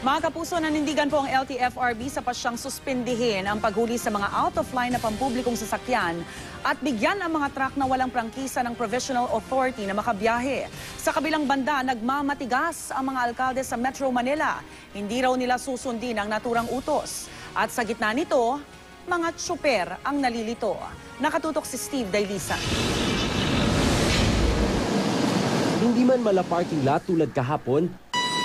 Mga kapuso, nanindigan po ang LTFRB sa pasyang suspindihin ang paghuli sa mga out-of-line na pampublikong sasakyan at bigyan ang mga truck na walang prangkisa ng Provisional Authority na makabiyahe. Sa kabilang banda, nagmamatigas ang mga alkalde sa Metro Manila. Hindi raw nila susundin ang naturang utos. At sa gitna nito, mga tsuper ang nalilito. Nakatutok si Steve Dailisa. Hindi man mala parking lot tulad kahapon,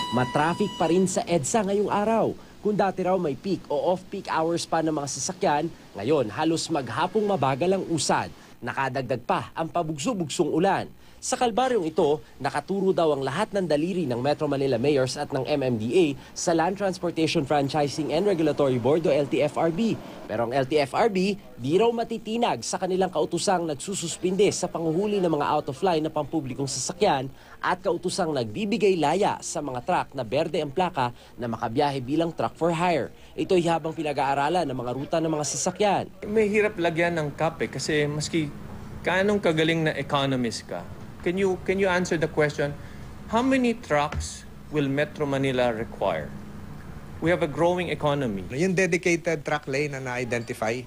matraffic pa rin sa EDSA ngayong araw. Kung dati raw may peak o off-peak hours pa ng mga sasakyan, ngayon halos maghapong mabagal ang usad. Nakadagdag pa ang pabugso-bugsong ulan. Sa kalbaryong ito, nakaturo daw ang lahat ng daliri ng Metro Manila Mayors at ng MMDA sa Land Transportation Franchising and Regulatory Board o LTFRB. Pero ang LTFRB di raw matitinag sa kanilang kautusang nagsususpinde sa panguhuli ng mga out-of-line na pampublikong sasakyan at kautusang nagbibigay laya sa mga truck na berde ang plaka na makabiyahe bilang truck for hire. Ito'y habang pinag-aaralan ng mga ruta ng mga sasakyan. May hirap lagyan ng cap kasi maski kaanong kagaling na economist ka, can you answer the question, how many trucks will Metro Manila require? We have a growing economy. Yung dedicated truck lane na na-identify,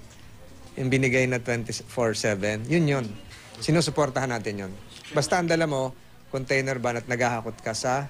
yung binigay na 24/7, yun. Sinusuportahan natin yun. Basta ang dala mo, container van at naghahakot ka sa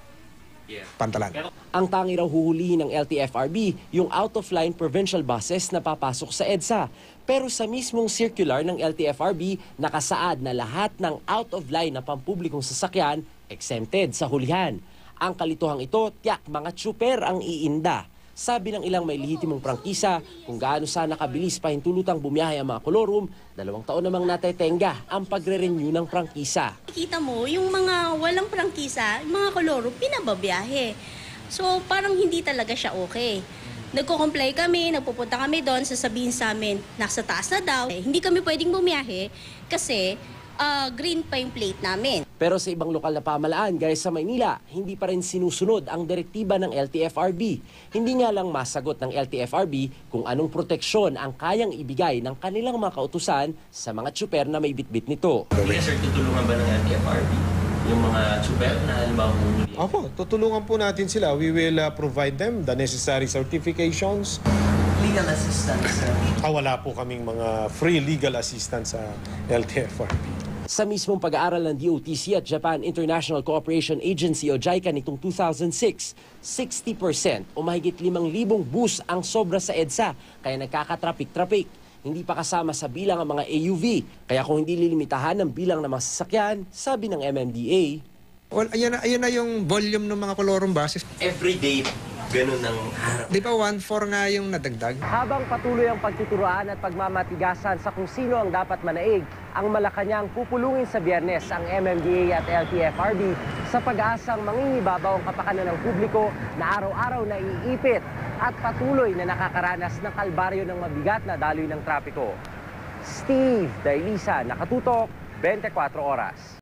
pantalan. Ang tangi raw huhulihin ng LTFRB yung out-of-line provincial buses na papasok sa EDSA. Pero sa mismong circular ng LTFRB, nakasaad na lahat ng out-of-line na pampublikong sasakyan exempted sa hulihan. Ang kalituhang ito, tiyak mga tsuper ang iinda. Sabi ng ilang may lehitimong prangkisa, kung gaano sana kabilis pahintulutang bumiyahe ang mga kolorum, 2 taon namang natetenga ang pagre-renew ng prangkisa. Kita mo, yung mga walang prangkisa, yung mga kolorum, pinababiyahe. So parang hindi talaga siya okay. Nagko-comply kami, nagpupunta kami doon, sasabihin sa amin, nasa taas na daw. Hindi kami pwedeng bumiyahe kasi green pa yung plate namin. Pero sa ibang lokal na pamalaan, gaya sa Maynila, hindi pa rin sinusunod ang direktiba ng LTFRB. Hindi nga lang masagot ng LTFRB kung anong proteksyon ang kayang ibigay ng kanilang mga kautusan sa mga tsuper na may bitbit nito. Yes, sir, tutulungan ba ng LTFRB yung mga tsuper na halimbawa huli? Opo, tutulungan po natin sila. We will provide them the necessary certifications. Legal assistance? Wala po kaming mga free legal assistance sa LTFRB. Sa mismong pag-aaral ng DOTC at Japan International Cooperation Agency o JICA nitong 2006, 60% o mahigit 5,000 bus ang sobra sa EDSA kaya nagkakatrapik-trapik. Hindi pa kasama sa bilang ang mga AUV, kaya kung hindi lilimitahan ang bilang ng mga sasakyan, sabi ng MMDA. Well, ayan na yung volume ng mga kolorum buses. Everyday, ganun ang harap. Di ba 1.4 nga yung nadagdag? Habang patuloy ang pagtuturoan at pagmamatigasan sa kung sino ang dapat manaig, ang Malacanang pupulungin sa Biyernes ang MMDA at LTFRB sa pag-asang mangingibabaw ang kapakanan ng publiko na araw-araw na iipit at patuloy na nakakaranas ng kalbaryo ng mabigat na daloy ng trapiko. Steve Dailisa, Nakatutok, 24 Oras.